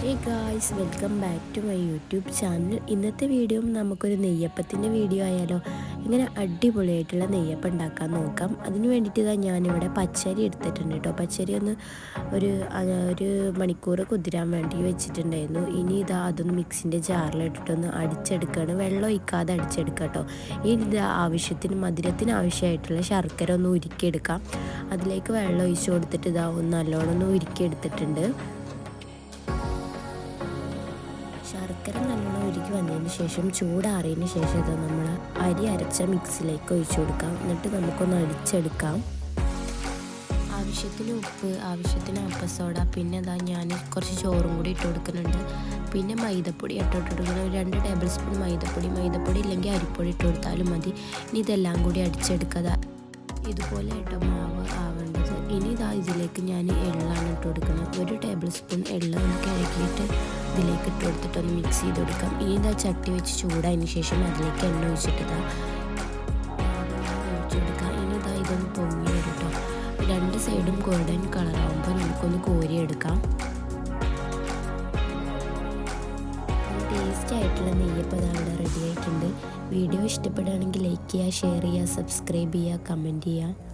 Hey guys, welcome back to my YouTube channel. ഇന്നത്തെ video നമുക്കൊരു നെയ്യപ്പത്തിൻ്റെ വീഡിയോ ആയാലോ. ഇങ്ങനെ അടിപൊളിയായിട്ടുള്ള നെയ്യപ്പം ഉണ്ടാക്കാൻ നോക്കാം. അതിന് വേണ്ടിയിട്ട് ഞാനിവിടെ പച്ചരി എടുത്തിട്ടുണ്ട് കേട്ടോ. പച്ചരി ഒരു മണിക്കൂർ കുതിരാൻ വേണ്ടി വെച്ചിട്ടുണ്ടായിരുന്നു. ഇനി അതൊന്ന് മിക്സിൻ്റെ ജാറിലിട്ടിട്ടൊന്ന് അടിച്ചെടുക്കുകയാണ്. വെള്ളം ഒഴിക്കാതെ അടിച്ചെടുക്കുക കേട്ടോ. ഇനി ആവശ്യത്തിന് മധുരത്തിന് ആവശ്യമായിട്ടുള്ള ശർക്കര ഒന്ന് ഉരുക്കിയെടുക്കാം. അതിലേക്ക് വെള്ളം ഒഴിച്ച് കൊടുത്തിട്ട് ഒന്ന് നല്ലോണം ഒന്ന് ഉരുക്കിയെടുത്തിട്ടുണ്ട്. ശർക്കര നല്ലോണം ഉരുക്കി വന്നതിന് ശേഷം ചൂടാറിയതിന് ശേഷം നമ്മൾ അരി അരച്ച മിക്സിലേക്ക് ഒഴിച്ചു കൊടുക്കാം. എന്നിട്ട് നമുക്കൊന്ന് അടിച്ചെടുക്കാം. ആവശ്യത്തിന് ഉപ്പ്, ആവശ്യത്തിന് അപ്പസോഡ, പിന്നെ ഞാൻ കുറച്ച് ചോറും കൂടി ഇട്ട് കൊടുക്കുന്നുണ്ട്. പിന്നെ മൈദപ്പൊടി ഇട്ട് കൊടുക്കണം. 2 ടേബിൾ സ്പൂൺ മൈദപ്പൊടി ഇല്ലെങ്കിൽ അരിപ്പൊടി ഇട്ട് കൊടുത്താലും മതി. ഇനി ഇതെല്ലാം കൂടി അടിച്ചെടുക്കുക. ഇതുപോലെ കേട്ടോ മാവ് ആവേണ്ടത്. ഇനി ഇതിലേക്ക് ഞാൻ എള്ളാണ് ഇട്ട് കൊടുക്കുന്നത്. 1 ടേബിൾ സ്പൂൺ എള്ള് നമുക്ക് ഇളക്കിയിട്ട് ഇതിലേക്ക് ഇട്ട് കൊടുത്തിട്ടൊന്ന് മിക്സ് ചെയ്ത് കൊടുക്കാം. ഇനി ചട്ടി വെച്ച് ചൂടായതിന് ശേഷം അതിലേക്ക് എണ്ണ ഒഴിച്ചിട്ട് ഒഴിച്ചു കൊടുക്കാം. ഇനി ഇതൊന്ന് പൊങ്ങി വരും കേട്ടോ. 2 സൈഡും ഗോൾഡൻ കളറാകുമ്പോൾ നമുക്കൊന്ന് കോരിയെടുക്കാം. ടേസ്റ്റി ആയിട്ടുള്ള നെയ്യപ്പം അവിടെ റെഡി ആയിട്ടുണ്ട്. വീഡിയോ ഇഷ്ടപ്പെടുകയാണെങ്കിൽ ലൈക്ക് ചെയ്യുക, ഷെയർ ചെയ്യുക, സബ്സ്ക്രൈബ് ചെയ്യുക, കമൻറ്റ് ചെയ്യുക.